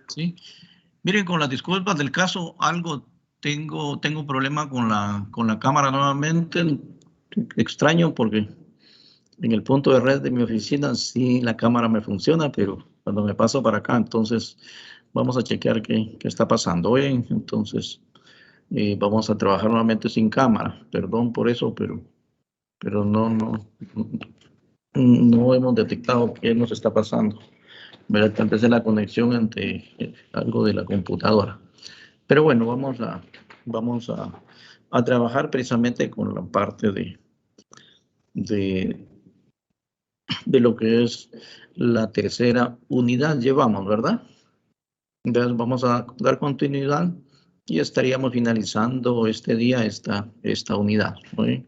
¿sí? Miren, con las disculpas del caso, tengo un problema con la cámara nuevamente. Extraño porque en el punto de red de mi oficina sí la cámara me funciona, pero cuando me paso para acá, entonces vamos a chequear qué está pasando. Bien, entonces vamos a trabajar nuevamente sin cámara. Perdón por eso, pero no hemos detectado qué nos está pasando. Tal vez es la conexión entre algo de la computadora. Pero bueno, vamos a trabajar precisamente con la parte de, de lo que es la tercera unidad. Llevamos, ¿verdad? Entonces vamos a dar continuidad y estaríamos finalizando este día esta unidad. ¿Sí?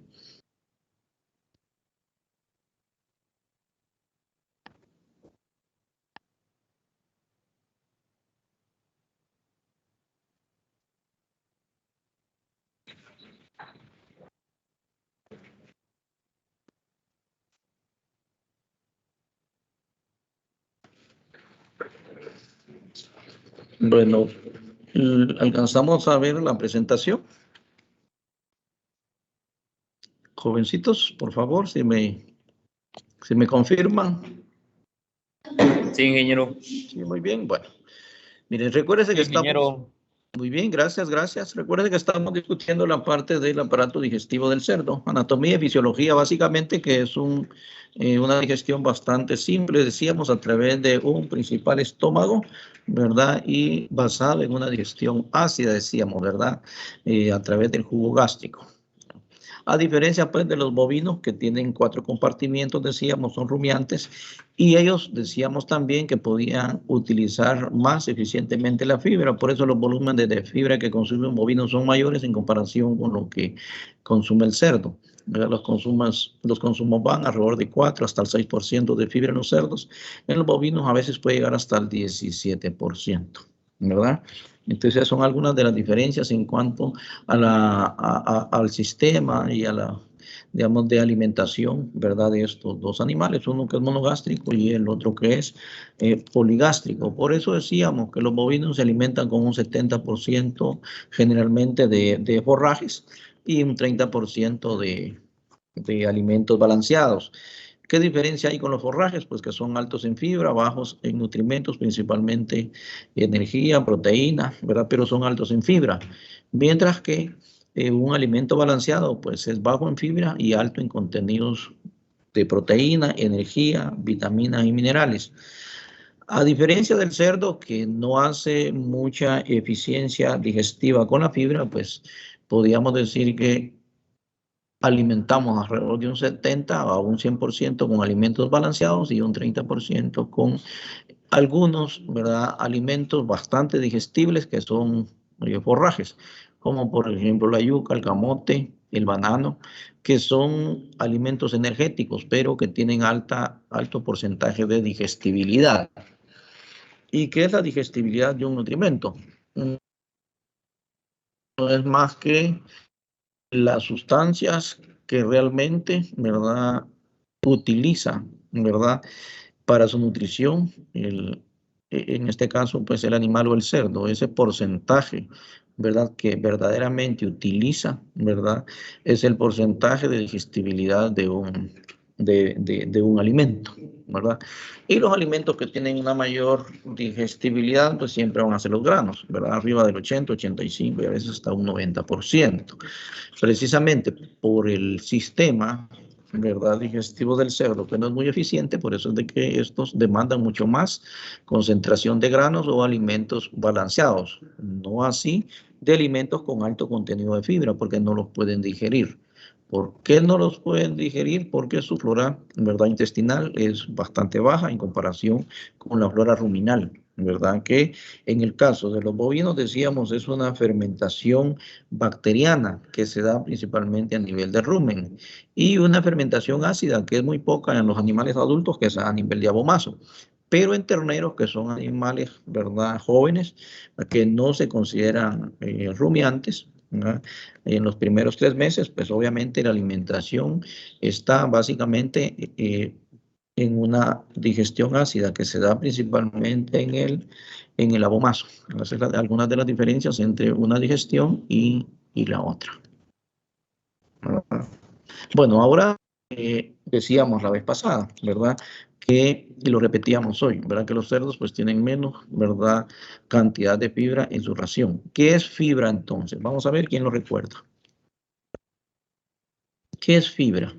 Bueno, alcanzamos a ver la presentación. Jovencitos, por favor, si me confirman. Sí, ingeniero. Sí, muy bien. Bueno, miren, recuérdense que estamos... Muy bien, gracias. Recuerden que estamos discutiendo la parte del aparato digestivo del cerdo, anatomía y fisiología, básicamente, que es una digestión bastante simple, decíamos, a través de un principal estómago, ¿verdad? Y basado en una digestión ácida, decíamos, ¿verdad? A través del jugo gástrico. A diferencia pues de los bovinos que tienen 4 compartimientos, decíamos, son rumiantes, y ellos decíamos también que podían utilizar más eficientemente la fibra, por eso los volúmenes de fibra que consume un bovino son mayores en comparación con lo que consume el cerdo. Los consumos van alrededor de 4 hasta el 6% de fibra en los cerdos, en los bovinos a veces puede llegar hasta el 17%, ¿verdad? Entonces son algunas de las diferencias en cuanto al sistema y a la, digamos, de alimentación, ¿verdad? De estos dos animales, uno que es monogástrico y el otro que es poligástrico. Por eso decíamos que los bovinos se alimentan con un 70% generalmente de forrajes y un 30% de alimentos balanceados. ¿Qué diferencia hay con los forrajes? Pues que son altos en fibra, bajos en nutrimentos, principalmente energía, proteína, ¿verdad? Pero son altos en fibra. Mientras que un alimento balanceado, pues es bajo en fibra y alto en contenidos de proteína, energía, vitaminas y minerales. A diferencia del cerdo, que no hace mucha eficiencia digestiva con la fibra, pues podríamos decir que alimentamos alrededor de un 70 a un 100% con alimentos balanceados y un 30% con algunos, ¿verdad?, alimentos bastante digestibles que son forrajes, como por ejemplo la yuca, el camote, el banano, que son alimentos energéticos, pero que tienen alto porcentaje de digestibilidad. ¿Y qué es la digestibilidad de un nutrimento? No es más que las sustancias que realmente, ¿verdad?, utiliza, ¿verdad?, para su nutrición, en este caso, pues el animal o el cerdo, ese porcentaje, ¿verdad?, que verdaderamente utiliza, ¿verdad?, es el porcentaje de digestibilidad de un alimento, ¿verdad? Y los alimentos que tienen una mayor digestibilidad, pues siempre van a ser los granos, ¿verdad? Arriba del 80, 85 y a veces hasta un 90%. Precisamente por el sistema, ¿verdad?, digestivo del cerdo, que no es muy eficiente, por eso es de que estos demandan mucho más concentración de granos o alimentos balanceados, no así de alimentos con alto contenido de fibra, porque no los pueden digerir. ¿Por qué no los pueden digerir? Porque su flora, ¿verdad?, intestinal es bastante baja en comparación con la flora ruminal, ¿verdad? Que en el caso de los bovinos, decíamos, es una fermentación bacteriana que se da principalmente a nivel de rumen y una fermentación ácida que es muy poca en los animales adultos, que es a nivel de abomazo. Pero en terneros, que son animales, ¿verdad?, jóvenes, que no se consideran rumiantes, ¿verdad?, en los primeros 3 meses, pues obviamente la alimentación está básicamente en una digestión ácida que se da principalmente en el abomazo. Esas son algunas de las diferencias entre una digestión y la otra. Bueno, ahora decíamos la vez pasada, ¿verdad? Y lo repetíamos hoy, ¿verdad? Que los cerdos pues tienen menos, ¿verdad? Cantidad de fibra en su ración. ¿Qué es fibra entonces? Vamos a ver quién lo recuerda. ¿Qué es fibra?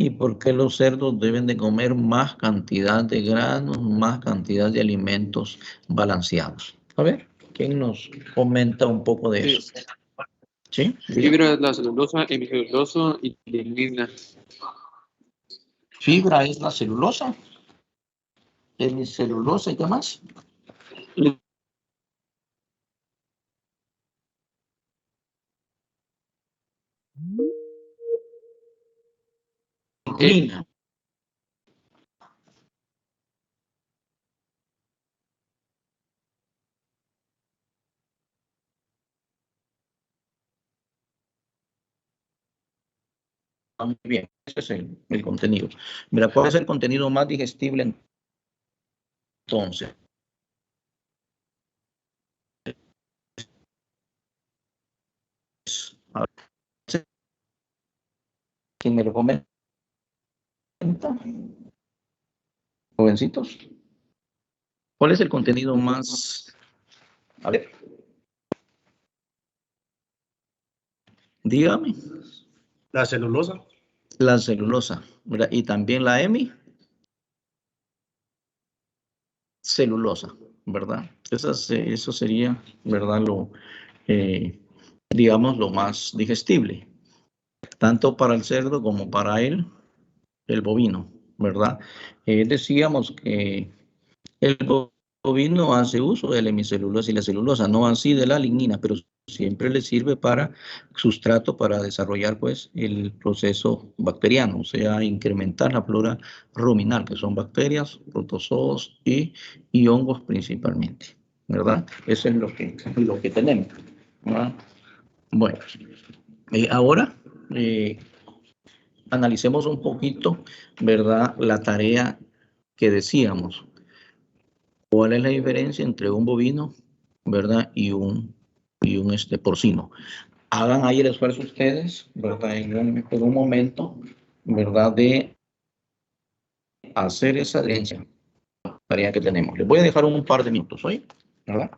¿Y por qué los cerdos deben de comer más cantidad de granos, más cantidad de alimentos balanceados? A ver, ¿quién nos comenta un poco de eso? ¿Sí? Fibra es la celulosa, hemicelulosa y lignina. Fibra es la celulosa, hemicelulosa y qué más. Lignina. Muy bien, ese es el contenido. Mira, ¿cuál es el contenido más digestible entonces? A ver, ¿quién me lo comenta? Jovencitos. ¿Cuál es el contenido más? A ver. Dígame. La celulosa. La celulosa, ¿verdad? Y también la hemicelulosa, ¿verdad? Eso sería, ¿verdad? Digamos, lo más digestible, tanto para el cerdo como para el bovino, ¿verdad? Decíamos que el bovino hace uso de la hemicelulosa y la celulosa, no así de la lignina, pero siempre le sirve para sustrato para desarrollar pues el proceso bacteriano, o sea, incrementar la flora ruminal, que son bacterias, protozoos y hongos principalmente, ¿verdad? Eso es lo que tenemos, ¿verdad? Bueno, ahora analicemos un poquito, ¿verdad? La tarea que decíamos. ¿Cuál es la diferencia entre un bovino, verdad, y un porcino? Hagan ahí el esfuerzo ustedes, verdad, en un momento, verdad, de hacer esa diferencia, tarea que tenemos. Les voy a dejar un par de minutos hoy, ¿verdad?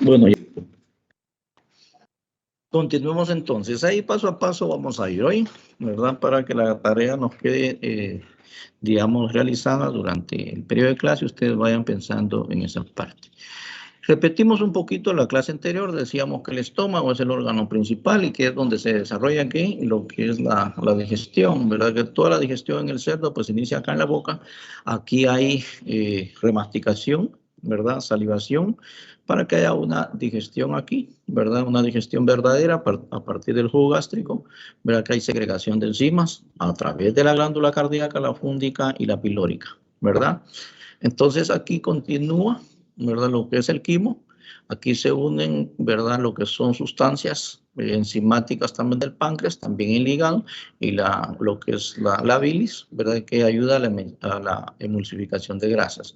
Bueno, ya. Continuemos entonces. Ahí paso a paso vamos a ir hoy, ¿verdad? Para que la tarea nos quede, digamos, realizada durante el periodo de clase, ustedes vayan pensando en esa parte. Repetimos un poquito la clase anterior, decíamos que el estómago es el órgano principal y que es donde se desarrolla aquí lo que es la digestión, ¿verdad? Que toda la digestión en el cerdo pues inicia acá en la boca. Aquí hay remasticación, ¿verdad? Salivación, para que haya una digestión aquí, ¿verdad? Una digestión verdadera a partir del jugo gástrico, ¿verdad? Que hay segregación de enzimas a través de la glándula cardíaca, la fúndica y la pilórica, ¿verdad? Entonces aquí continúa, ¿verdad? Lo que es el quimo. Aquí se unen, ¿verdad? Lo que son sustancias, enzimáticas también del páncreas, también el hígado y lo que es la bilis, ¿verdad? Que ayuda a la emulsificación de grasas.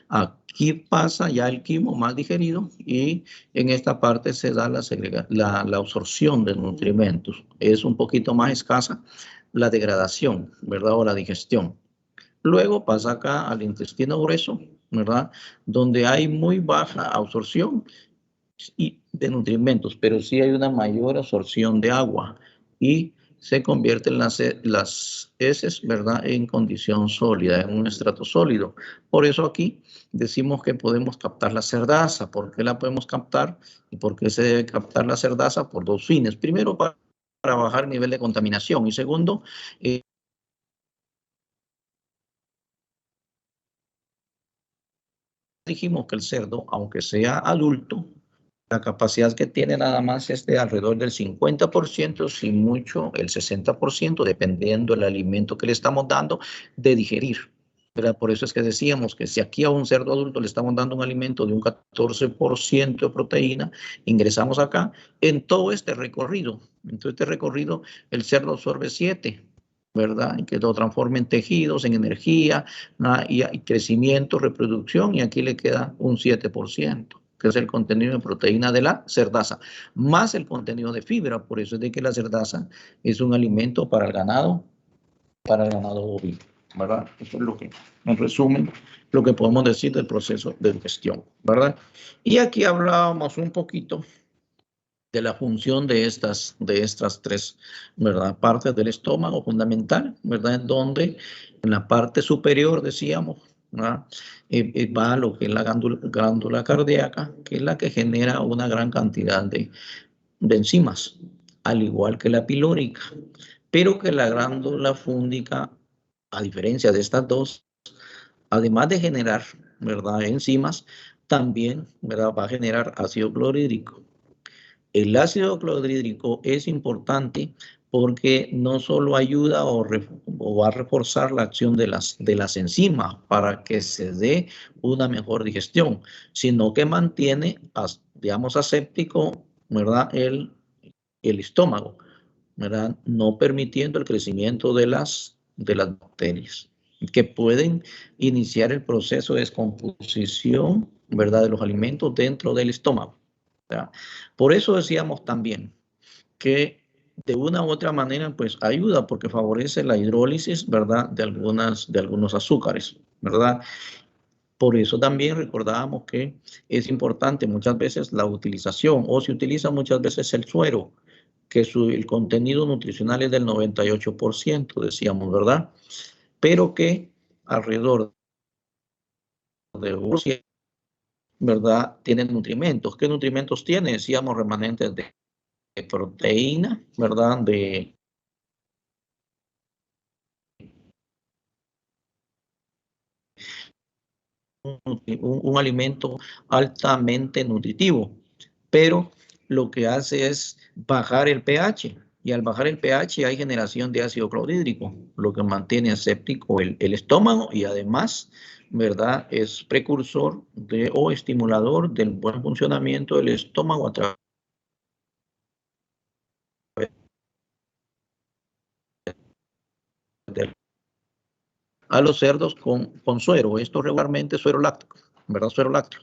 Aquí pasa ya el quimo más digerido y en esta parte se da la absorción de nutrimentos. Es un poquito más escasa la degradación, ¿verdad? O la digestión. Luego pasa acá al intestino grueso, ¿verdad? Donde hay muy baja absorción y de nutrimentos, pero sí hay una mayor absorción de agua y se convierten las heces, ¿verdad?, en condición sólida, en un estrato sólido. Por eso aquí decimos que podemos captar la cerdaza. ¿Por qué la podemos captar? ¿Y por qué se debe captar la cerdaza? Por dos fines. Primero, para bajar el nivel de contaminación y segundo, dijimos que el cerdo, aunque sea adulto, la capacidad que tiene nada más es de alrededor del 50%, si mucho el 60%, dependiendo del alimento que le estamos dando, de digerir. ¿Verdad? Por eso es que decíamos que si aquí a un cerdo adulto le estamos dando un alimento de un 14% de proteína, ingresamos acá, en todo este recorrido, el cerdo absorbe 7%. ¿Verdad? Y que lo transforme en tejidos, en energía, y crecimiento, reproducción, y aquí le queda un 7%, que es el contenido de proteína de la cerdaza, más el contenido de fibra. Por eso es de que la cerdaza es un alimento para el ganado bovino, ¿verdad? Eso es lo que, en resumen, lo que podemos decir del proceso de digestión, ¿verdad? Y aquí hablábamos un poquito de la función de estas tres, ¿verdad?, partes del estómago fundamental, ¿verdad?, en donde en la parte superior, decíamos, ¿verdad?, va lo que es la glándula cardíaca, que es la que genera una gran cantidad de enzimas, al igual que la pilórica, pero que la glándula fúngica, a diferencia de estas dos, además de generar, ¿verdad?, enzimas, también, ¿verdad?, va a generar ácido clorhídrico. El ácido clorhídrico es importante porque no solo ayuda o va a reforzar la acción de las enzimas para que se dé una mejor digestión, sino que mantiene, digamos, aséptico, ¿verdad?, el estómago, ¿verdad?, no permitiendo el crecimiento de las bacterias que pueden iniciar el proceso de descomposición, ¿verdad?, de los alimentos dentro del estómago. ¿Verdad? Por eso decíamos también que de una u otra manera pues ayuda porque favorece la hidrólisis, ¿verdad?, de algunos azúcares, ¿verdad? Por eso también recordábamos que es importante muchas veces la utilización, o se utiliza muchas veces el suero, que el contenido nutricional es del 98%, decíamos, ¿verdad? Pero que alrededor de 1%, ¿verdad?, tienen nutrimentos. ¿Qué nutrimentos tiene? Decíamos remanentes de proteína, ¿verdad? Un alimento altamente nutritivo, pero lo que hace es bajar el pH, y al bajar el pH hay generación de ácido clorhídrico, lo que mantiene aséptico el estómago y además, ¿verdad?, es precursor o estimulador del buen funcionamiento del estómago a través a los cerdos con suero. Esto regularmente suero láctico, ¿verdad? Suero lácteo.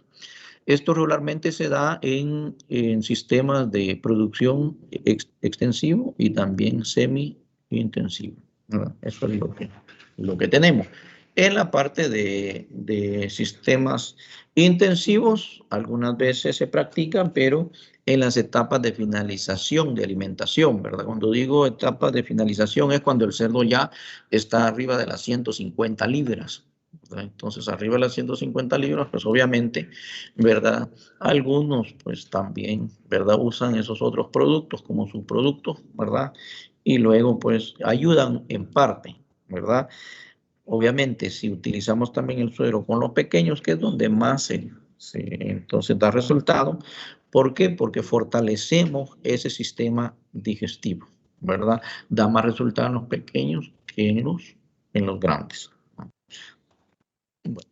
Esto regularmente se da en sistemas de producción extensivo y también semi-intensivo, ¿verdad? Eso es lo que tenemos. En la parte de sistemas intensivos, algunas veces se practican, pero en las etapas de finalización de alimentación, ¿verdad? Cuando digo etapas de finalización es cuando el cerdo ya está arriba de las 150 libras. ¿Verdad? Entonces, arriba de las 150 libras, pues obviamente, ¿verdad? Algunos, pues también, ¿verdad?, usan esos otros productos como subproductos, ¿verdad? Y luego, pues, ayudan en parte, ¿verdad? Obviamente, si utilizamos también el suero con los pequeños, que es donde más entonces da resultado. ¿Por qué? Porque fortalecemos ese sistema digestivo, ¿verdad? Da más resultado en los pequeños que en los grandes. Bueno,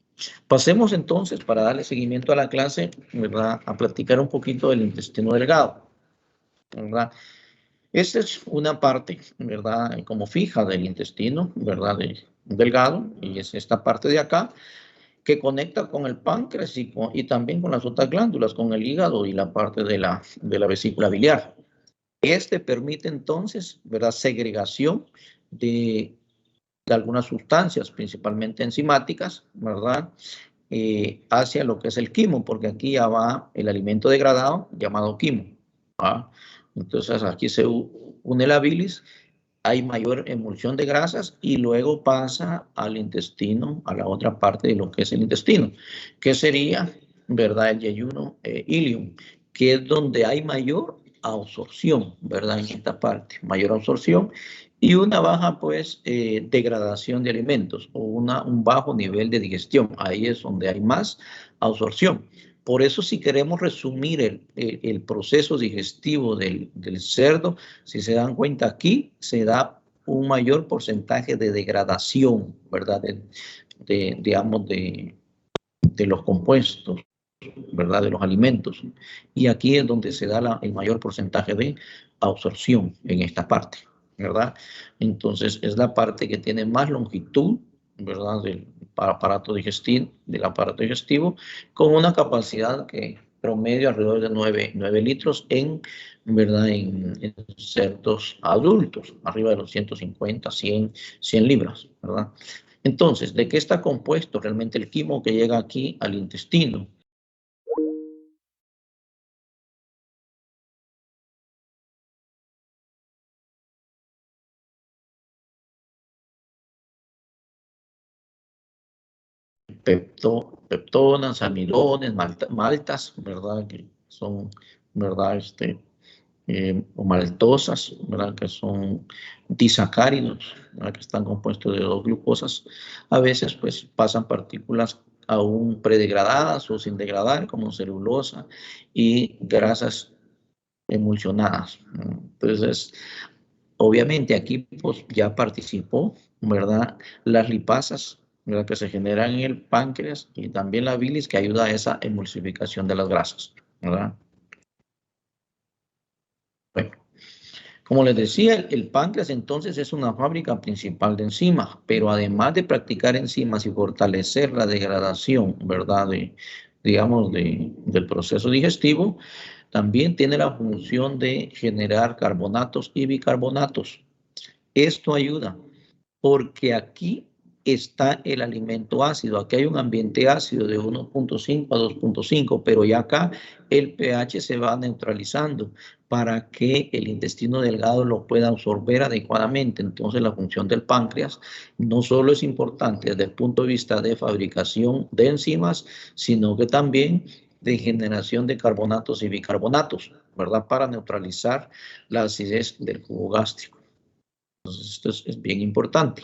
pasemos entonces, para darle seguimiento a la clase, ¿verdad?, a platicar un poquito del intestino delgado. ¿verdad? Esta es una parte, ¿verdad? Como fija del intestino, ¿verdad? Delgado, y es esta parte de acá que conecta con el páncreas y también con las otras glándulas, con el hígado y la parte de la vesícula biliar. Este permite entonces, ¿verdad? Segregación de algunas sustancias, principalmente enzimáticas, ¿verdad? Hacia lo que es el quimo, porque aquí ya va el alimento degradado llamado quimo. ¿Va? Entonces aquí se une la bilis, hay mayor emulsión de grasas y luego pasa al intestino, a la otra parte de lo que es el intestino, que sería, ¿verdad? El yeyuno ilium, que es donde hay mayor absorción, ¿verdad? En esta parte, mayor absorción y una baja, pues, degradación de alimentos o un bajo nivel de digestión. Ahí es donde hay más absorción. Por eso, si queremos resumir el proceso digestivo del cerdo, si se dan cuenta aquí, se da un mayor porcentaje de degradación, ¿verdad? Digamos, de los compuestos, ¿verdad? De los alimentos. Y aquí es donde se da el mayor porcentaje de absorción en esta parte, ¿verdad? Entonces, es la parte que tiene más longitud, ¿verdad? Del aparato digestivo, con una capacidad que promedio alrededor de 9 litros ¿verdad? En cerdos adultos, arriba de los 150, 100 libras, ¿verdad? Entonces, ¿de qué está compuesto realmente el quimo que llega aquí al intestino? Peptonas, amidones, maltas, ¿verdad? Que son, ¿verdad? O maltosas, ¿verdad? Que son disacáridos, ¿verdad? Que están compuestos de 2 glucosas. A veces, pues, pasan partículas aún predegradadas o sin degradar, como celulosa y grasas emulsionadas. Entonces, obviamente aquí pues ya participó, ¿verdad? Las lipasas, ¿verdad? Que se generan en el páncreas y también la bilis que ayuda a esa emulsificación de las grasas, ¿verdad? Bueno, como les decía, el páncreas entonces es una fábrica principal de enzimas, pero además de practicar enzimas y fortalecer la degradación, ¿verdad? Digamos, del proceso digestivo, también tiene la función de generar carbonatos y bicarbonatos. Esto ayuda porque aquí está el alimento ácido. Aquí hay un ambiente ácido de 1.5 a 2.5, pero ya acá el pH se va neutralizando para que el intestino delgado lo pueda absorber adecuadamente. Entonces la función del páncreas no solo es importante desde el punto de vista de fabricación de enzimas, sino que también de generación de carbonatos y bicarbonatos, ¿verdad? Para neutralizar la acidez del jugo gástrico. Entonces, esto es bien importante.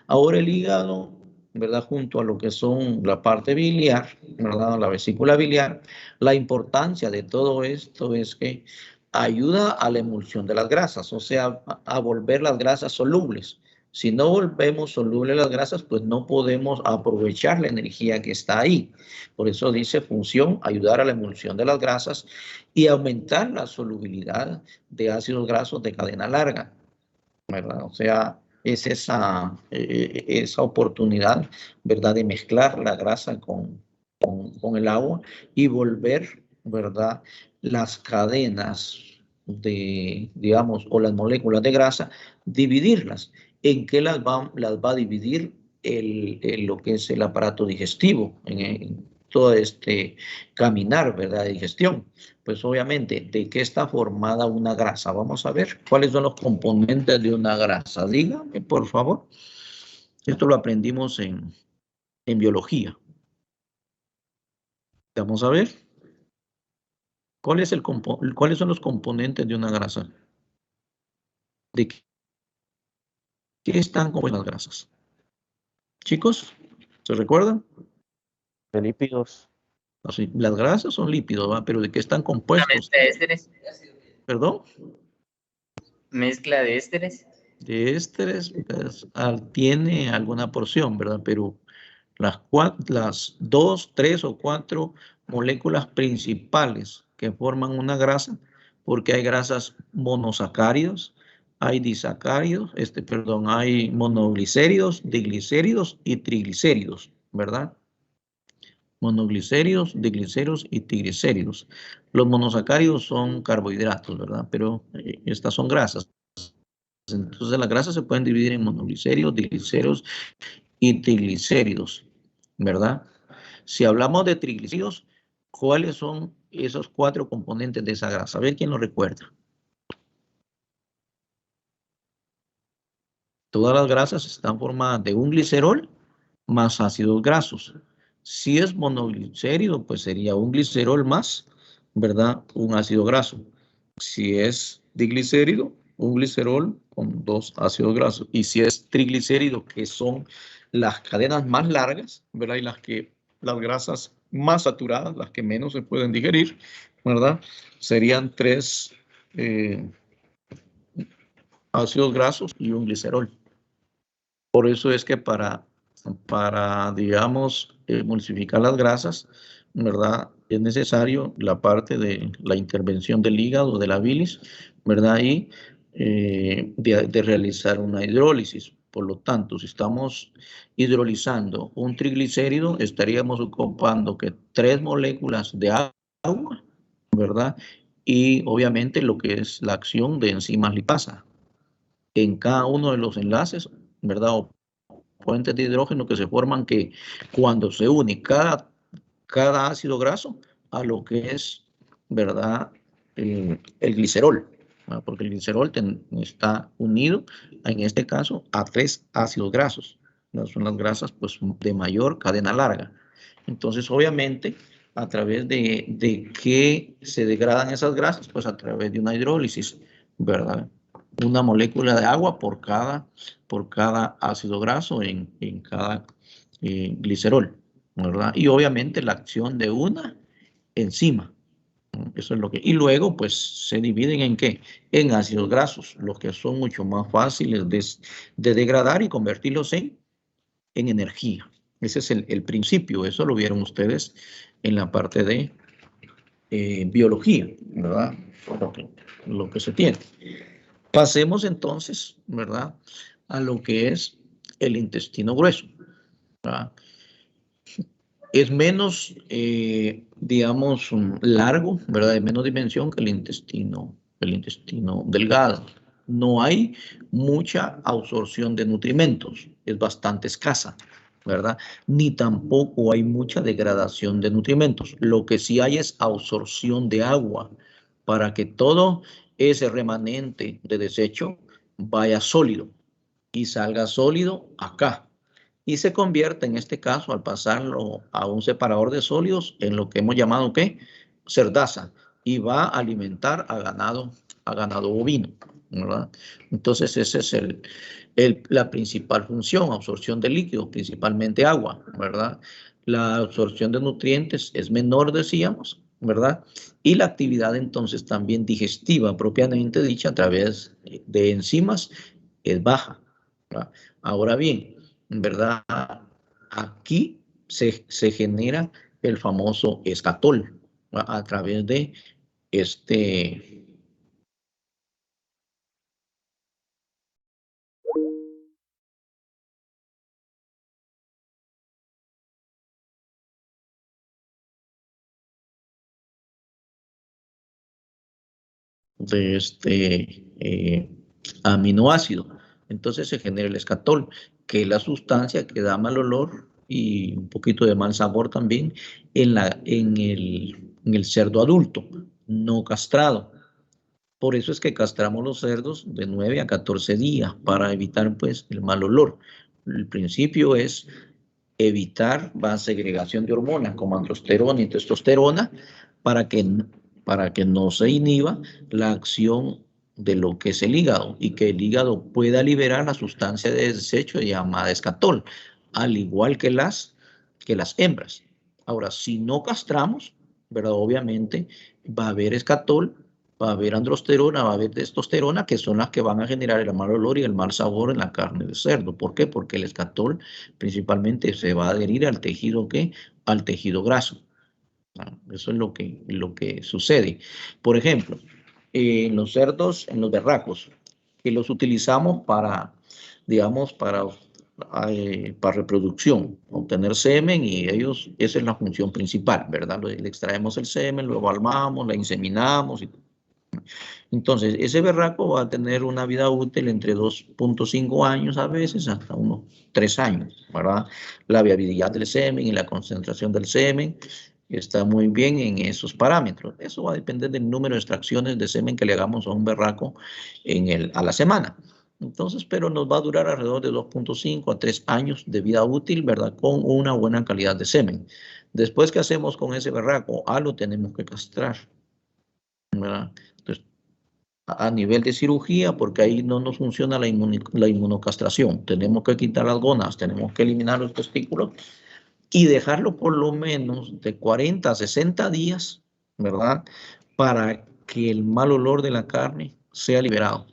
Ahora el hígado, ¿verdad? Junto a lo que son la parte biliar, ¿verdad? La vesícula biliar, la importancia de todo esto es que ayuda a la emulsión de las grasas, o sea, a volver las grasas solubles. Si no volvemos solubles las grasas, pues no podemos aprovechar la energía que está ahí. Por eso dice función, ayudar a la emulsión de las grasas y aumentar la solubilidad de ácidos grasos de cadena larga, ¿verdad? O sea, es esa oportunidad, ¿verdad? De mezclar la grasa con el agua y volver, ¿verdad? Las cadenas digamos, o las moléculas de grasa, dividirlas. ¿En qué las va a dividir lo que es el aparato digestivo? En todo este caminar, ¿verdad? De digestión. Pues obviamente, ¿de qué está formada una grasa? Vamos a ver cuáles son los componentes de una grasa. Dígame, por favor. Esto lo aprendimos en biología. Vamos a ver. ¿Cuáles son los componentes de una grasa? ¿De qué están compuestas las grasas? Chicos, ¿se recuerdan? De lípidos. Así, las grasas son lípidos, ¿va? Pero ¿de qué están compuestos? ¿De ésteres? ¿Perdón? ¿Mezcla de ésteres? De ésteres, pues, tiene alguna porción, ¿verdad? Pero las 2, 3 o 4 moléculas principales que forman una grasa, porque hay grasas monosacáridos, hay disacáridos, hay monoglicéridos, diglicéridos y triglicéridos, ¿verdad? Monoglicéridos, diglicéridos y triglicéridos. Los monosacáridos son carbohidratos, ¿verdad? Pero estas son grasas. Entonces las grasas se pueden dividir en monoglicéridos, diglicéridos y triglicéridos, ¿verdad? Si hablamos de triglicéridos, ¿cuáles son esos 4 componentes de esa grasa? A ver quién lo recuerda. Todas las grasas están formadas de un glicerol más ácidos grasos. Si es monoglicérido, pues sería un glicerol más, ¿verdad? Un ácido graso. Si es diglicérido, un glicerol con 2 ácidos grasos. Y si es triglicérido, que son las cadenas más largas, ¿verdad? Y las grasas más saturadas, las que menos se pueden digerir, ¿verdad? Serían 3 ácidos grasos y un glicerol. Por eso es que para digamos, emulsificar las grasas, ¿verdad? Es necesario la parte de la intervención del hígado, de la bilis, ¿verdad? Y de realizar una hidrólisis. Por lo tanto, si estamos hidrolizando un triglicérido, estaríamos ocupando que 3 moléculas de agua, ¿verdad? Y obviamente lo que es la acción de enzimas lipasa en cada uno de los enlaces, ¿verdad? O puentes de hidrógeno que se forman que cuando se une cada ácido graso a lo que es, ¿verdad? El glicerol, ¿verdad? Porque el glicerol está unido, en este caso, a 3 ácidos grasos. ¿Verdad? Son las grasas pues, de mayor cadena larga. Entonces, obviamente, a través de qué se degradan esas grasas, pues a través de una hidrólisis, ¿verdad? Una molécula de agua por cada ácido graso en cada glicerol, ¿verdad? Y obviamente la acción de una enzima. Eso es lo que. Y luego, pues, se dividen en qué? En ácidos grasos, los que son mucho más fáciles de degradar y convertirlos en energía. Ese es el principio. Eso lo vieron ustedes en la parte de biología, ¿verdad? Lo que se tiene. Pasemos entonces, ¿verdad? A lo que es el intestino grueso, ¿verdad? Es menos, digamos, largo, ¿verdad? De menos dimensión que el intestino delgado. No hay mucha absorción de nutrimentos, es bastante escasa, ¿verdad? Ni tampoco hay mucha degradación de nutrimentos. Lo que sí hay es absorción de agua para que todo ese remanente de desecho vaya sólido y salga sólido acá. Y se convierte en este caso, al pasarlo a un separador de sólidos, en lo que hemos llamado ¿qué? Cerdaza. Y va a alimentar a ganado bovino, ¿verdad? Entonces esa es la principal función, absorción de líquidos, principalmente agua, ¿verdad? La absorción de nutrientes es menor, decíamos, ¿verdad? Y la actividad entonces también digestiva, propiamente dicha, a través de enzimas, es baja, ¿verdad? Ahora bien, ¿verdad? Aquí se genera el famoso escatol, ¿verdad? A través de aminoácido. Entonces se genera el escatol, que es la sustancia que da mal olor y un poquito de mal sabor también en el cerdo adulto, no castrado. Por eso es que castramos los cerdos de 9 a 14 días para evitar pues el mal olor. El principio es evitar la segregación de hormonas como androsterona y testosterona para que no se inhiba la acción de lo que es el hígado y que el hígado pueda liberar la sustancia de desecho llamada escatol, al igual que las hembras. Ahora, si no castramos, ¿verdad? Obviamente va a haber escatol, va a haber androsterona, va a haber testosterona, que son las que van a generar el mal olor y el mal sabor en la carne de cerdo. ¿Por qué? Porque el escatol principalmente se va a adherir al tejido, ¿qué? Al tejido graso. Eso es lo que sucede. Por ejemplo, en los cerdos, en los berracos, que los utilizamos para, digamos, para reproducción, obtener semen, y ellos, esa es la función principal, ¿verdad? Le extraemos el semen, lo evaluamos, la inseminamos. Entonces, ese berraco va a tener una vida útil entre 2.5 años a veces hasta unos 3 años, ¿verdad? La viabilidad del semen y la concentración del semen está muy bien en esos parámetros. Eso va a depender del número de extracciones de semen que le hagamos a un berraco a la semana. Entonces, pero nos va a durar alrededor de 2.5 a 3 años de vida útil, ¿verdad? Con una buena calidad de semen. Después, ¿qué hacemos con ese berraco? Lo tenemos que castrar, ¿verdad? Entonces, a nivel de cirugía, porque ahí no nos funciona la inmunocastración. Tenemos que quitar las gónadas, tenemos que eliminar los testículos y dejarlo por lo menos de 40 a 60 días, ¿verdad? Para que el mal olor de la carne sea liberado,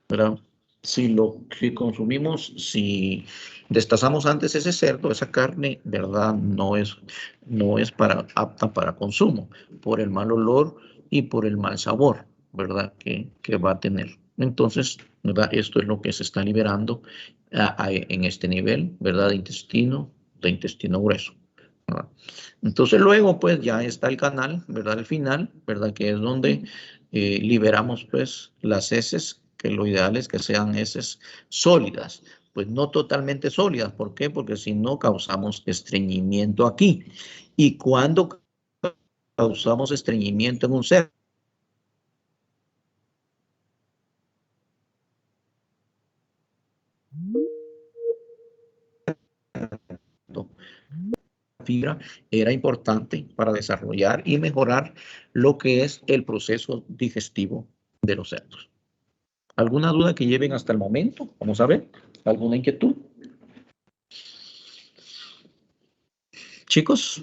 ¿verdad? Si consumimos, si destazamos antes ese cerdo, esa carne, ¿verdad? No es apta para consumo, por el mal olor y por el mal sabor, ¿verdad? Que va a tener. Entonces, ¿verdad? Esto es lo que se está liberando en este nivel, ¿verdad? De intestino grueso, ¿verdad? Entonces luego, pues, ya está el canal, ¿verdad? El final, ¿verdad? Que es donde liberamos, pues, las heces, que lo ideal es que sean heces sólidas, pues no totalmente sólidas. ¿Por qué? Porque si no causamos estreñimiento aquí. Y cuando causamos estreñimiento en un cerdo, fibra era importante para desarrollar y mejorar lo que es el proceso digestivo de los cerdos. ¿Alguna duda que lleven hasta el momento? Vamos a ver. ¿Alguna inquietud? Chicos,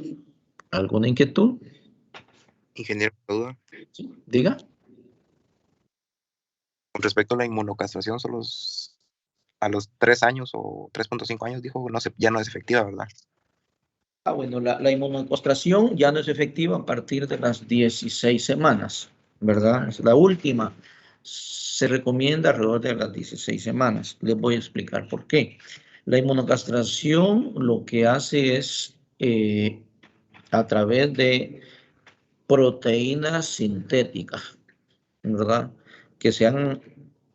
¿alguna inquietud? Ingeniero, duda. Sí, diga. Con respecto a la inmunocastración, a los 3 años o 3.5 años, dijo, ya no es efectiva, ¿verdad? Bueno, la inmunocastración ya no es efectiva a partir de las 16 semanas, ¿verdad? Es la última. Se recomienda alrededor de las 16 semanas. Les voy a explicar por qué. La inmunocastración lo que hace es, a través de proteínas sintéticas, ¿verdad? Que se han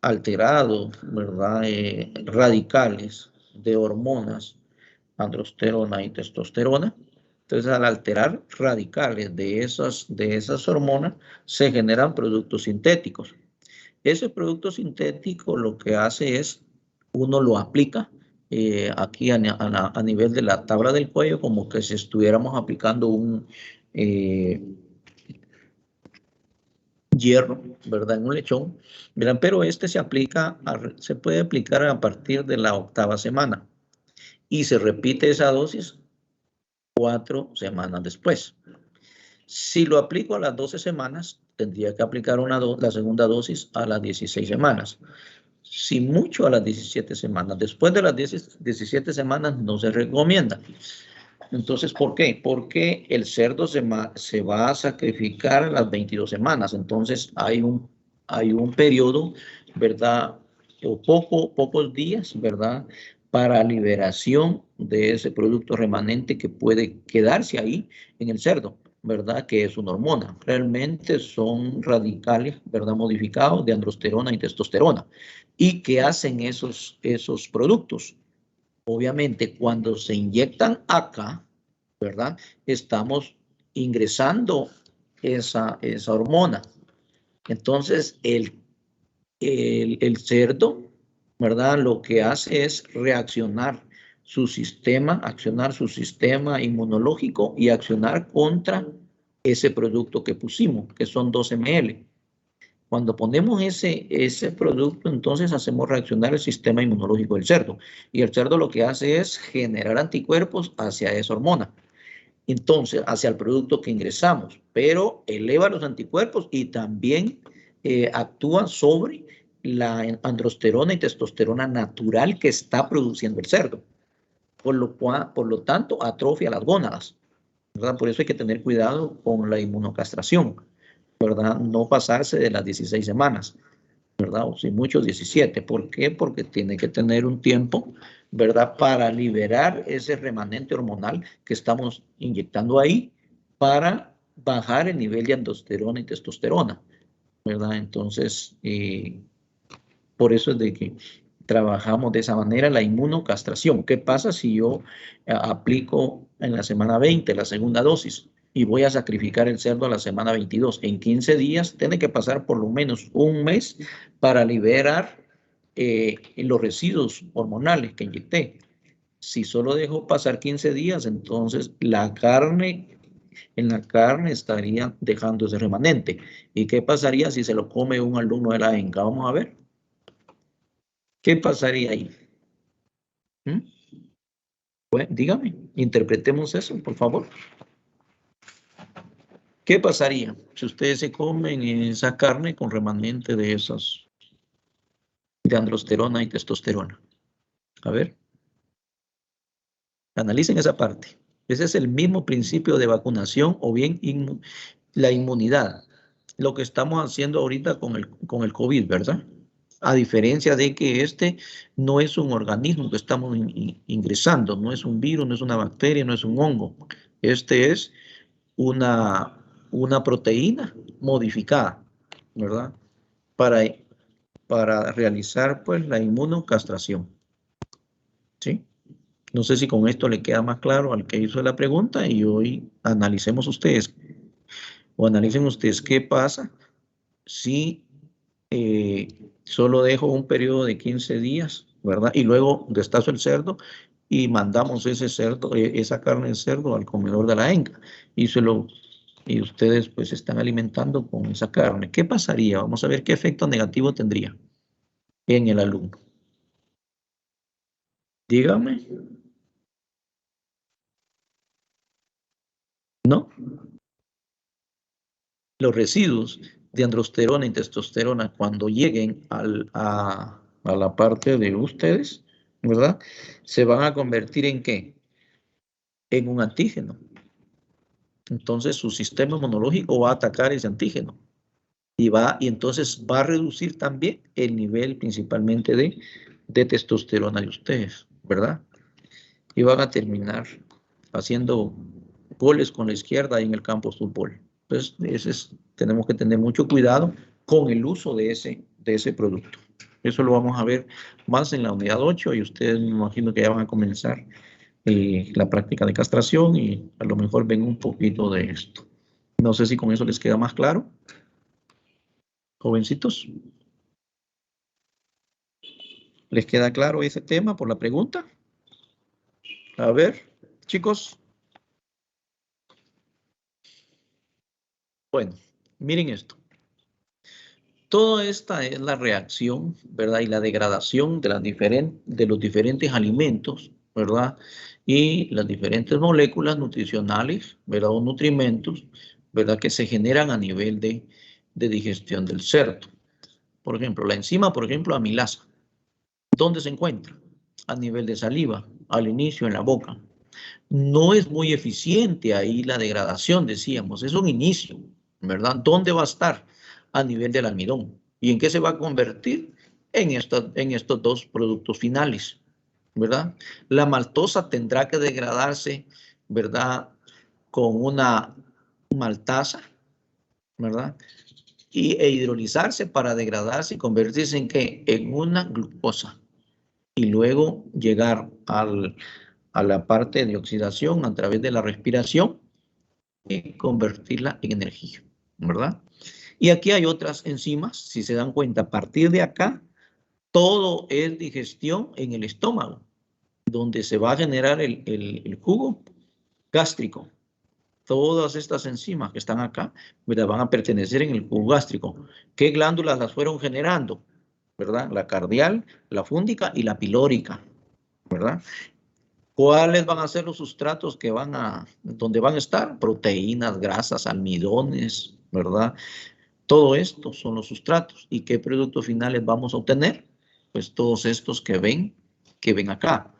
alterado, ¿verdad? Radicales de hormonas, androsterona y testosterona. Entonces, al alterar radicales de esas hormonas, se generan productos sintéticos. Ese producto sintético lo que hace es, uno lo aplica aquí a nivel de la tabla del cuello, como que si estuviéramos aplicando un hierro, ¿verdad? En un lechón, ¿verdad? Pero este se puede aplicar a partir de la 8ª semana y se repite esa dosis 4 semanas después. Si lo aplico a las 12 semanas, tendría que aplicar la segunda dosis a las 16 semanas. Si mucho, a las 17 semanas. Después de las 17 semanas no se recomienda. Entonces, ¿por qué? Porque el cerdo se va a sacrificar a las 22 semanas. Entonces, hay un periodo, ¿verdad? O pocos días, ¿verdad? Para liberación de ese producto remanente que puede quedarse ahí en el cerdo, ¿verdad? Que es una hormona. Realmente son radicales, ¿verdad? Modificados de androsterona y testosterona. ¿Y qué hacen esos productos? Obviamente, cuando se inyectan acá, ¿verdad? Estamos ingresando esa hormona. Entonces, el cerdo, ¿verdad? Lo que hace es accionar su sistema inmunológico y accionar contra ese producto que pusimos, que son 2 ml. Cuando ponemos ese producto, entonces hacemos reaccionar el sistema inmunológico del cerdo. Y el cerdo lo que hace es generar anticuerpos hacia esa hormona. Entonces, hacia el producto que ingresamos. Pero eleva los anticuerpos y también actúa sobre la androsterona y testosterona natural que está produciendo el cerdo. Por lo tanto, atrofia las gónadas, ¿verdad? Por eso hay que tener cuidado con la inmunocastración. ¿verdad? No pasarse de las 16 semanas, ¿verdad? O si muchos 17. ¿Por qué? Porque tiene que tener un tiempo, ¿verdad? Para liberar ese remanente hormonal que estamos inyectando ahí para bajar el nivel de aldosterona y testosterona, ¿verdad? Entonces, por eso es de que trabajamos de esa manera la inmunocastración. ¿Qué pasa si yo aplico en la semana 20 la segunda dosis y voy a sacrificar el cerdo a la semana 22? En 15 días tiene que pasar por lo menos un mes para liberar los residuos hormonales que inyecté. Si solo dejo pasar 15 días, entonces en la carne estaría dejando ese remanente. ¿Y qué pasaría si se lo come un alumno de la ENCA? Vamos a ver. ¿Qué pasaría ahí? Bueno, dígame, interpretemos eso, por favor. ¿Qué pasaría si ustedes se comen esa carne con remanente de esas, de androsterona y testosterona? A ver, analicen esa parte. Ese es el mismo principio de vacunación o bien la inmunidad. Lo que estamos haciendo ahorita con el COVID, ¿verdad? A diferencia de que este no es un organismo que estamos ingresando, no es un virus, no es una bacteria, no es un hongo. Este es una proteína modificada, ¿verdad? Para realizar pues la inmunocastración, ¿sí? No sé si con esto le queda más claro al que hizo la pregunta y hoy analicen ustedes qué pasa si solo dejo un periodo de 15 días, ¿verdad? Y luego destazo el cerdo y mandamos ese cerdo, esa carne de cerdo al comedor de la ENCA y ustedes pues se están alimentando con esa carne. ¿Qué pasaría? Vamos a ver qué efecto negativo tendría en el alumno. Dígame. ¿No? Los residuos de androsterona y testosterona cuando lleguen a la parte de ustedes, ¿verdad? Se van a convertir en ¿qué? En un antígeno. Entonces su sistema inmunológico va a atacar ese antígeno y entonces va a reducir también el nivel principalmente de testosterona de ustedes, ¿verdad? Y van a terminar haciendo goles con la izquierda en el campo de fútbol. Entonces, tenemos que tener mucho cuidado con el uso de ese producto. Eso lo vamos a ver más en la unidad 8 y ustedes me imagino que ya van a comenzar la práctica de castración y a lo mejor ven un poquito de esto. No sé si con eso les queda más claro. Jovencitos. ¿Les queda claro ese tema por la pregunta? A ver, chicos. Bueno, miren esto. Toda esta es la reacción, ¿verdad? Y la degradación de los diferentes alimentos, ¿verdad? Y las diferentes moléculas nutricionales, ¿verdad? O nutrimentos, ¿verdad? Que se generan a nivel de digestión del cerdo. Por ejemplo, la enzima, por ejemplo, amilasa. ¿Dónde se encuentra? A nivel de saliva, al inicio en la boca. No es muy eficiente ahí la degradación, decíamos, es un inicio, ¿verdad? ¿Dónde va a estar? A nivel del almidón. ¿Y en qué se va a convertir? En estos dos productos finales, ¿verdad? La maltosa tendrá que degradarse, ¿verdad? Con una maltasa, ¿verdad? E hidrolizarse para degradarse y convertirse en ¿qué? En una glucosa. Y luego llegar a la parte de oxidación a través de la respiración y convertirla en energía, ¿verdad? Y aquí hay otras enzimas, si se dan cuenta, a partir de acá, todo es digestión en el estómago, donde se va a generar el jugo gástrico. Todas estas enzimas que están acá, ¿verdad? Van a pertenecer en el jugo gástrico. ¿Qué glándulas las fueron generando? ¿Verdad? La cardial, la fúndica y la pilórica, ¿verdad? ¿Cuáles van a ser los sustratos donde van a estar? Proteínas, grasas, almidones, ¿verdad? Todo esto son los sustratos. ¿Y qué productos finales vamos a obtener? Pues todos estos que ven acá.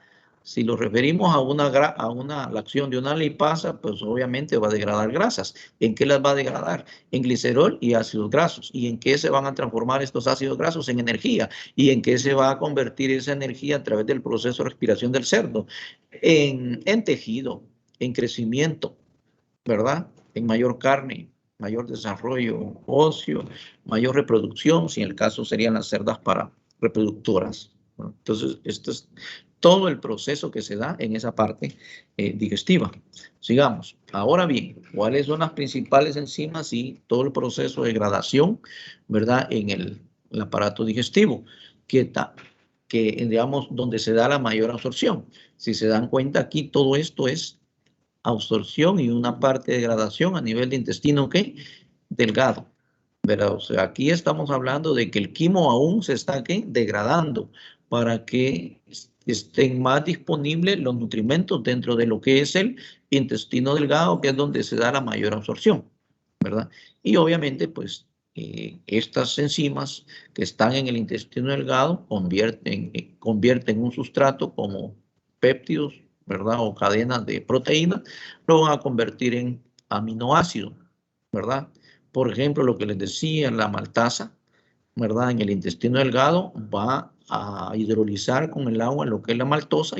Si lo referimos a la acción de una lipasa, pues obviamente va a degradar grasas. ¿En qué las va a degradar? En glicerol y ácidos grasos. ¿Y en qué se van a transformar estos ácidos grasos? En energía. ¿Y en qué se va a convertir esa energía a través del proceso de respiración del cerdo? En tejido, en crecimiento, ¿verdad? En mayor carne, mayor desarrollo óseo, mayor reproducción, si en el caso serían las cerdas para reproductoras. Entonces, esto es todo el proceso que se da en esa parte digestiva. Sigamos. Ahora bien, ¿cuáles son las principales enzimas y todo el proceso de degradación, ¿verdad? En el aparato digestivo, que digamos, donde se da la mayor absorción. Si se dan cuenta, aquí todo esto es absorción y una parte de degradación a nivel de intestino, ¿qué? Delgado. ¿Verdad? O sea, aquí estamos hablando de que el quimo aún se está ¿qué? Degradando para que estén más disponibles los nutrimentos dentro de lo que es el intestino delgado, que es donde se da la mayor absorción, ¿verdad? Y obviamente, pues, estas enzimas que están en el intestino delgado convierten un sustrato como péptidos, ¿verdad? O cadenas de proteínas, lo van a convertir en aminoácidos, ¿verdad? Por ejemplo, lo que les decía, la maltasa, ¿verdad? En el intestino delgado va a hidrolizar con el agua lo que es la maltosa,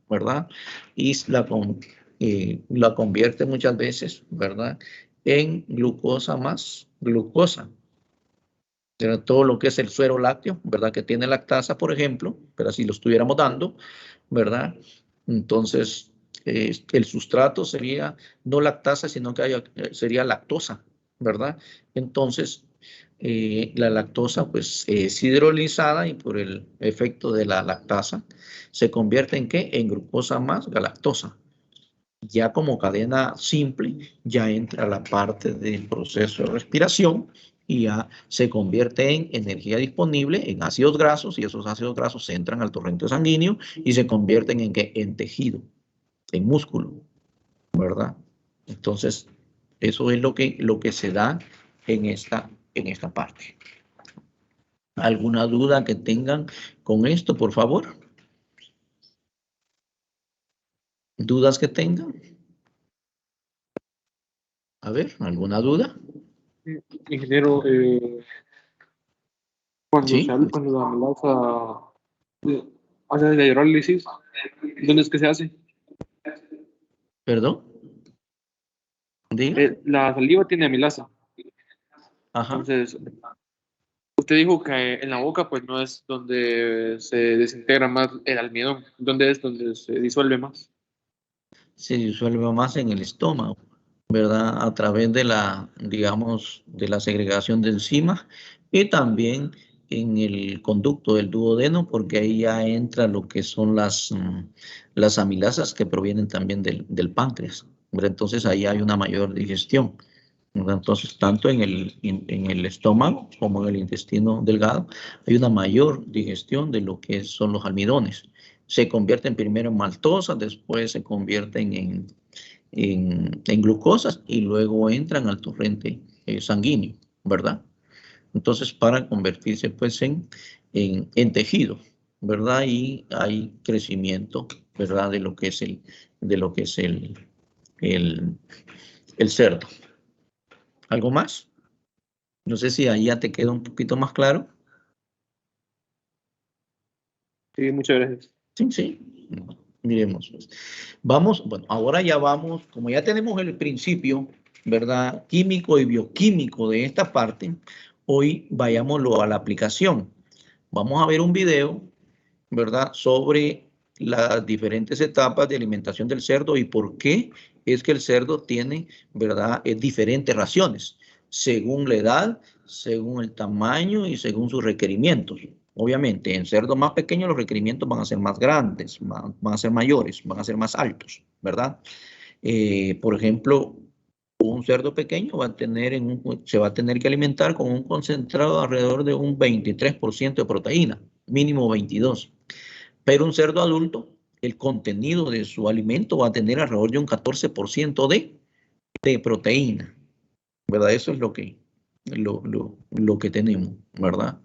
¿verdad? Y la convierte muchas veces, ¿verdad? En glucosa más glucosa. Pero todo lo que es el suero lácteo, ¿verdad? Que tiene lactasa, por ejemplo, pero si lo estuviéramos dando, ¿verdad? Entonces, el sustrato sería no lactasa, sino que sería lactosa, ¿verdad? Entonces, la lactosa pues es hidrolizada y por el efecto de la lactasa se convierte en ¿qué? En glucosa más galactosa. Ya como cadena simple, ya entra la parte del proceso de respiración y ya se convierte en energía disponible en ácidos grasos y esos ácidos grasos entran al torrente sanguíneo y se convierten en ¿qué? En tejido, en músculo, ¿verdad? Entonces, eso es lo que se da en esta parte. ¿Alguna duda que tengan con esto, por favor? ¿Dudas que tengan? A ver, ¿alguna duda? Ingeniero, cuando, Sí, cuando la melaza hace la hidrólisis, ¿dónde es que se hace? perdón. Diga. La saliva tiene amilasa. Ajá. Entonces, usted dijo que en la boca pues no es donde se desintegra más el almidón. ¿Dónde es donde se disuelve más? Se disuelve más en el estómago, ¿verdad? A través de digamos, de la segregación de enzimas y también en el conducto del duodeno, porque ahí ya entra lo que son las amilasas que provienen también del páncreas, ¿verdad? Entonces ahí hay una mayor digestión, ¿verdad? Entonces, tanto en el estómago como en el intestino delgado, hay una mayor digestión de lo que son los almidones. Se convierten primero en maltosas, después se convierten en glucosas y luego entran al torrente sanguíneo, ¿verdad? Entonces, para convertirse pues en tejido, ¿verdad? Y hay crecimiento, ¿verdad? De lo que es el cerdo. ¿Algo más? No sé si ahí ya te queda un poquito más claro. Sí, muchas gracias. Sí, sí. Miremos. Pues. Vamos, bueno, ahora ya vamos, como ya tenemos el principio, ¿verdad? Químico y bioquímico de esta parte, hoy vayámoslo a la aplicación. Vamos a ver un video, ¿verdad? Sobre las diferentes etapas de alimentación del cerdo y por qué es que el cerdo tiene, ¿verdad? Diferentes raciones, según la edad, según el tamaño y según sus requerimientos. Obviamente, en cerdos más pequeños los requerimientos van a ser más grandes, van a ser mayores, van a ser más altos, ¿verdad? Por ejemplo, un cerdo pequeño se va a tener que alimentar con un concentrado alrededor de un 23% de proteína, mínimo 22%. Pero un cerdo adulto, el contenido de su alimento va a tener alrededor de un 14% de proteína, ¿verdad? Eso es lo que tenemos, ¿verdad?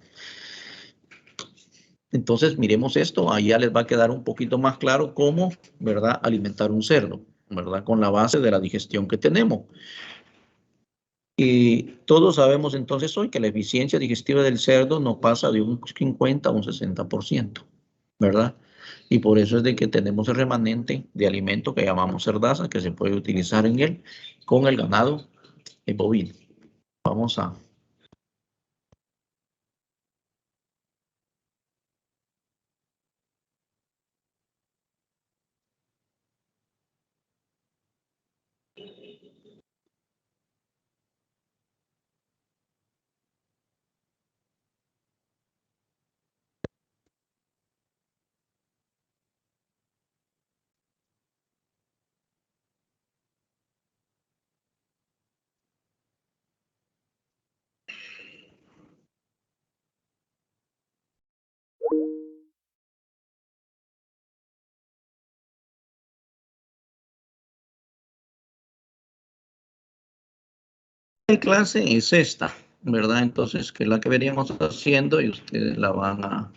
Entonces, miremos esto, ahí ya les va a quedar un poquito más claro cómo, ¿verdad?, alimentar un cerdo, ¿verdad?, con la base de la digestión que tenemos. Y todos sabemos entonces hoy que la eficiencia digestiva del cerdo no pasa de un 50 a un 60%, ¿verdad? Y por eso es de que tenemos el remanente de alimento que llamamos cerdaza, que se puede utilizar en él con el ganado bovino. Vamos a... La clase es esta, ¿verdad? Entonces, que es la que veníamos haciendo y ustedes la van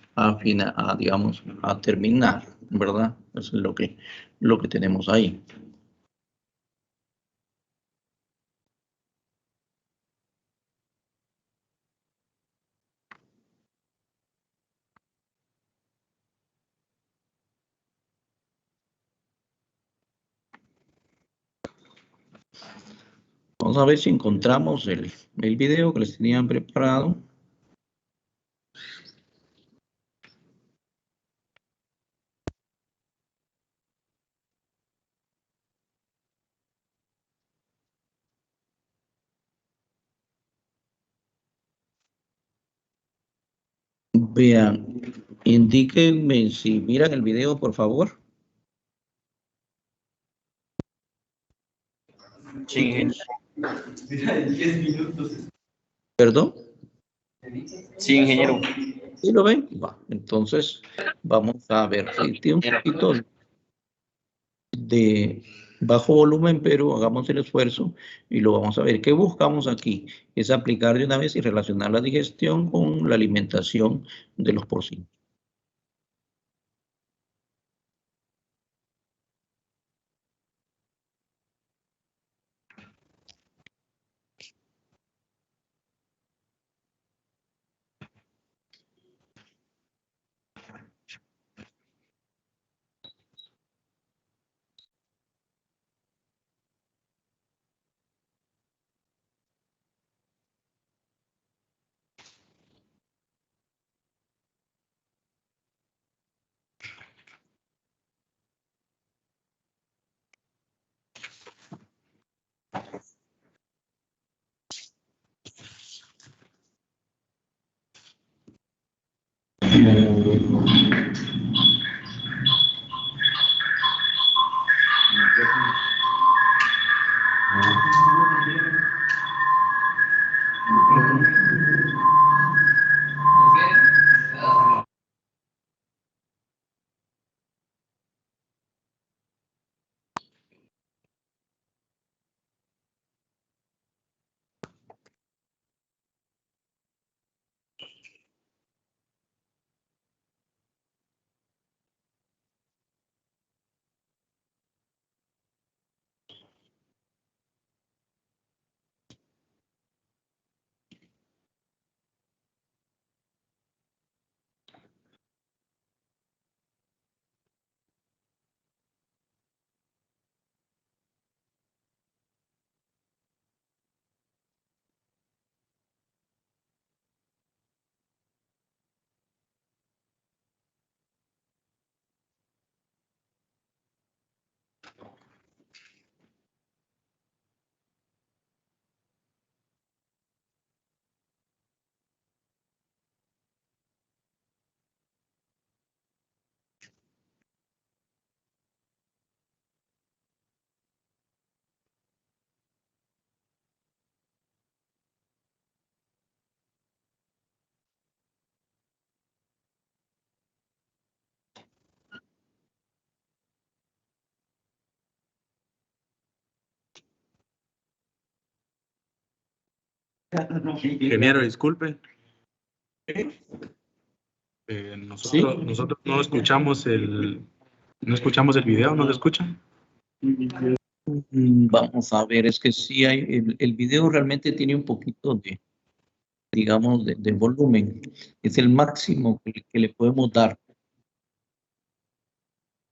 digamos, a terminar, ¿verdad? Eso es lo que tenemos ahí. Vamos a ver si encontramos el video que les tenían preparado. Vean, indíquenme si miran el video, por favor. Sí, ingeniero. ¿Perdón? Sí, ingeniero. ¿Sí lo ven? Va. Entonces, vamos a ver. Sí, tiene un poquito de bajo volumen, pero hagamos el esfuerzo y lo vamos a ver. ¿Qué buscamos aquí? Es aplicar de una vez y relacionar la digestión con la alimentación de los porcinos. Ingeniero, disculpe. Nosotros no escuchamos el video, ¿no lo escuchan? Vamos a ver, es que sí hay, el video realmente tiene un poquito de, digamos, de volumen. Es el máximo que le podemos dar.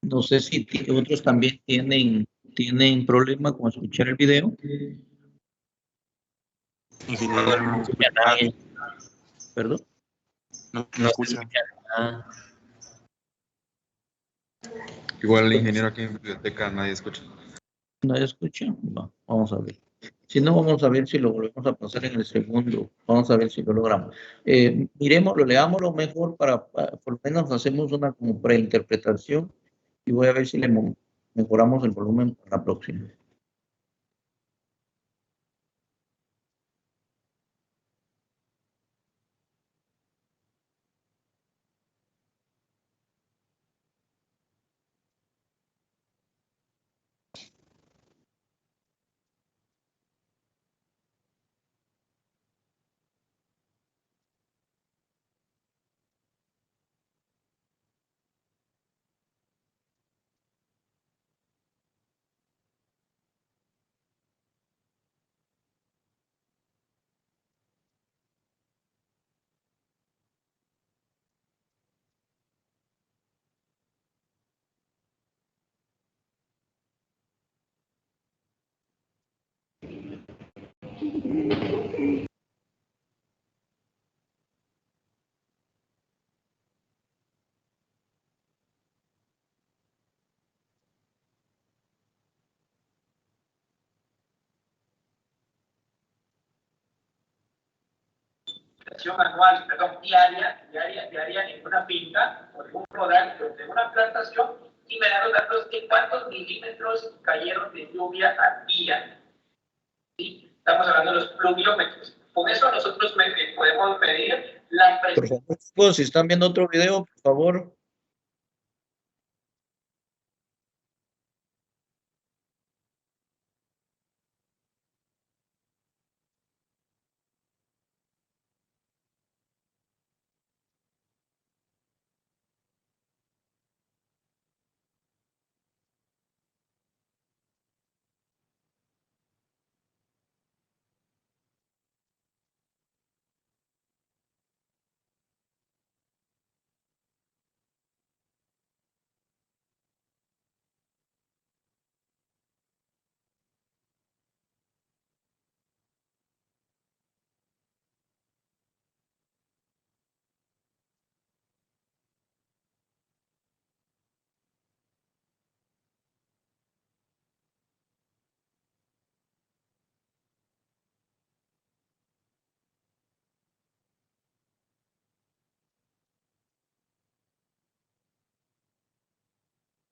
No sé si otros también tienen problema con escuchar el video. Ingeniero, no escucha a nadie. ¿Perdón? No escucha nada. Igual el ingeniero aquí en biblioteca nadie escucha. ¿Nadie escucha? Va, vamos a ver. Si no, vamos a ver si lo volvemos a pasar en el segundo. Vamos a ver si lo logramos. Miremoslo, leámoslo mejor para por lo menos hacemos una como preinterpretación y voy a ver si le mejoramos el volumen para la próxima. Anual, perdón, diaria en una finca o en un rodal de una plantación y me da los datos de cuántos milímetros cayeron de lluvia al día. ¿Sí? Estamos hablando de los pluviómetros. Con eso nosotros podemos medir la presión. Por favor, si están viendo otro video, por favor.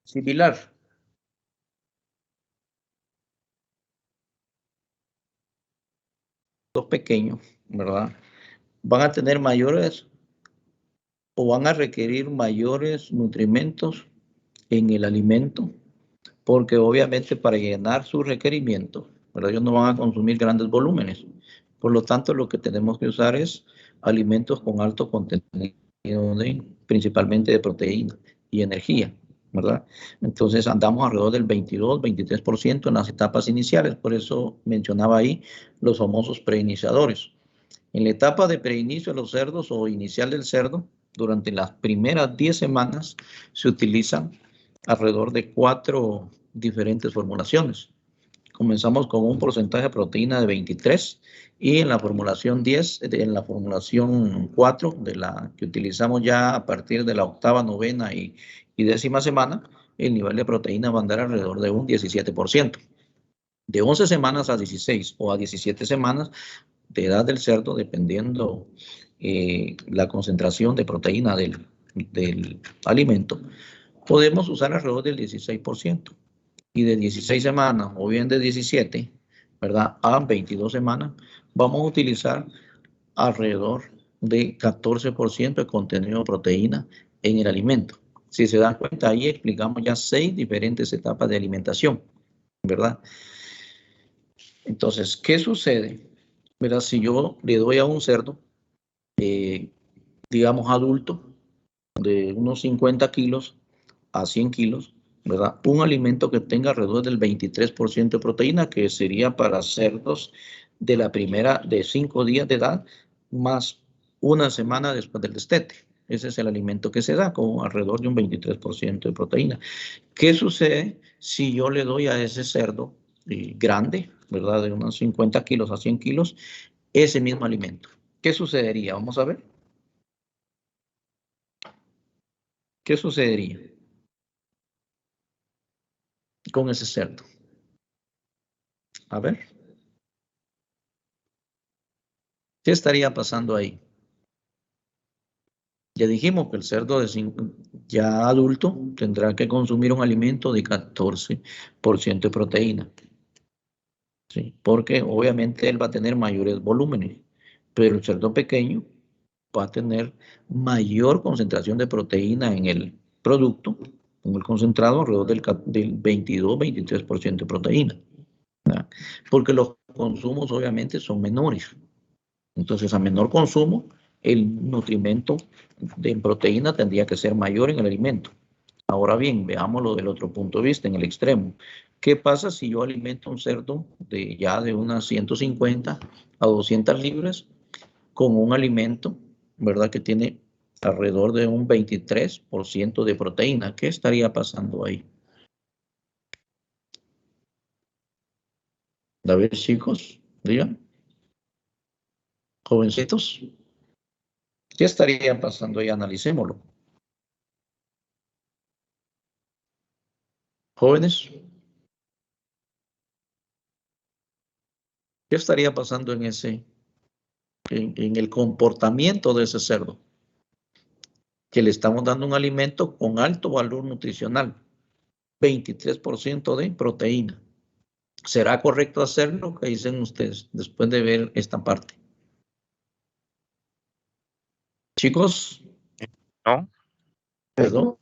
Similar. Los pequeños, ¿verdad? Van a tener mayores o van a requerir mayores nutrimentos en el alimento, porque obviamente para llenar sus requerimientos, ¿verdad? Ellos no van a consumir grandes volúmenes. Por lo tanto, lo que tenemos que usar es alimentos con alto contenido principalmente de proteína y energía, ¿verdad? Entonces andamos alrededor del 22-23% en las etapas iniciales, por eso mencionaba ahí los famosos preiniciadores. En la etapa de preinicio de los cerdos o inicial del cerdo, durante las primeras 10 semanas se utilizan alrededor de 4 diferentes formulaciones. Comenzamos con un porcentaje de proteína de 23 y en la formulación 10, en la formulación 4, de la que utilizamos ya a partir de la octava, novena y 10ª semana, el nivel de proteína va a andar alrededor de un 17%. De 11 semanas a 16 o a 17 semanas de edad del cerdo, dependiendo la concentración de proteína del alimento, podemos usar alrededor del 16%. Y de 16 semanas o bien de 17, ¿verdad? A 22 semanas, vamos a utilizar alrededor de 14% de contenido de proteína en el alimento. Si se dan cuenta, ahí explicamos ya 6 diferentes etapas de alimentación, ¿verdad? Entonces, ¿qué sucede? ¿Verdad? Si yo le doy a un cerdo, digamos adulto, de unos 50 kilos a 100 kilos, ¿verdad? Un alimento que tenga alrededor del 23% de proteína, que sería para cerdos de la primera de 5 días de edad, más una semana después del destete. Ese es el alimento que se da, con alrededor de un 23% de proteína. ¿Qué sucede si yo le doy a ese cerdo grande, ¿verdad? De unos 50 kilos a 100 kilos, ese mismo alimento? ¿Qué sucedería? Vamos a ver. ¿Qué sucedería con ese cerdo? A ver. ¿Qué estaría pasando ahí? Ya dijimos que el cerdo ya adulto tendrá que consumir un alimento de 14% de proteína. ¿Sí? Porque obviamente él va a tener mayores volúmenes, pero el cerdo pequeño va a tener mayor concentración de proteína en el producto, en el concentrado, alrededor del 22-23% de proteína, ¿verdad? Porque los consumos obviamente son menores. Entonces, a menor consumo, el nutrimento de proteína tendría que ser mayor en el alimento. Ahora bien, veámoslo del otro punto de vista, en el extremo. ¿Qué pasa si yo alimento a un cerdo de unas 150 a 200 libras con un alimento, ¿verdad?, que tiene alrededor de un 23% de proteína? ¿Qué estaría pasando ahí? A ver, chicos, digan. Jovencitos, ¿qué estaría pasando ahí? Analicémoslo. Jóvenes, ¿qué estaría pasando en el comportamiento de ese cerdo? Que le estamos dando un alimento con alto valor nutricional, 23% de proteína. ¿Será correcto hacerlo? ¿Qué dicen ustedes después de ver esta parte? Chicos. No. Perdón.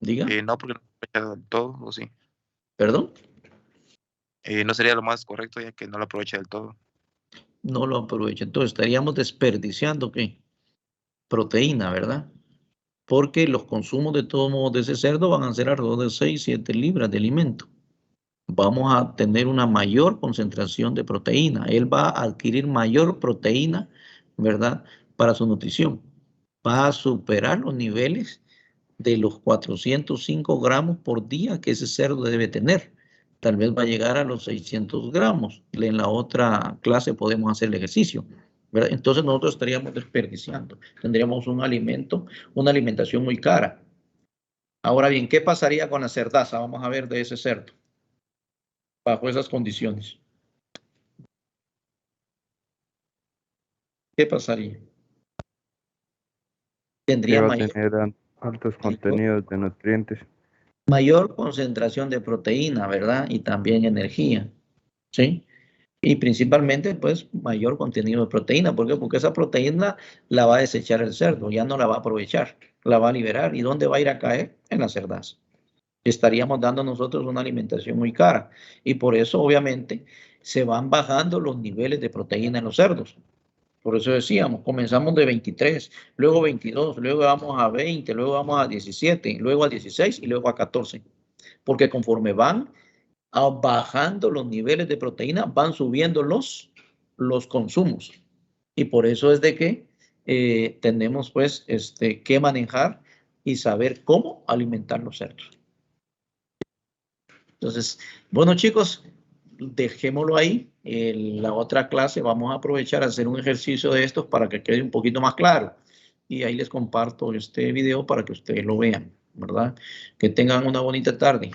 Diga. No, porque no aprovecha del todo, ¿o sí? ¿Perdón? No sería lo más correcto, ya que no lo aprovecha del todo. No lo aprovecha. Entonces estaríamos desperdiciando, ¿qué? Proteína, ¿verdad? Porque los consumos de todos modos de ese cerdo van a ser alrededor de 6-7 libras de alimento. Vamos a tener una mayor concentración de proteína. Él va a adquirir mayor proteína, ¿verdad?, para su nutrición. Va a superar los niveles de los 405 gramos por día que ese cerdo debe tener. Tal vez va a llegar a los 600 gramos. En la otra clase podemos hacer el ejercicio, ¿verdad? Entonces nosotros estaríamos desperdiciando. Tendríamos un alimento, una alimentación muy cara. Ahora bien, ¿qué pasaría con la cerdaza? Vamos a ver de ese cerdo bajo esas condiciones. ¿Qué pasaría? Tendría va a tener altos contenidos de nutrientes. Mayor concentración de proteína, ¿verdad? Y también energía, ¿sí? Y principalmente, pues, mayor contenido de proteína. ¿Por qué? Porque esa proteína la va a desechar el cerdo, ya no la va a aprovechar, la va a liberar. ¿Y dónde va a ir a caer? En la cerdaza. Estaríamos dando nosotros una alimentación muy cara. Y por eso, obviamente, se van bajando los niveles de proteína en los cerdos. Por eso decíamos, comenzamos de 23, luego 22, luego vamos a 20, luego vamos a 17, luego a 16 y luego a 14. Porque conforme van bajando los niveles de proteína, van subiendo los consumos. Y por eso es de que tenemos pues que manejar y saber cómo alimentar los cerdos. Entonces, bueno, chicos, dejémoslo ahí. En la otra clase vamos a aprovechar a hacer un ejercicio de estos para que quede un poquito más claro. Y ahí les comparto este video para que ustedes lo vean, ¿verdad? Que tengan una bonita tarde.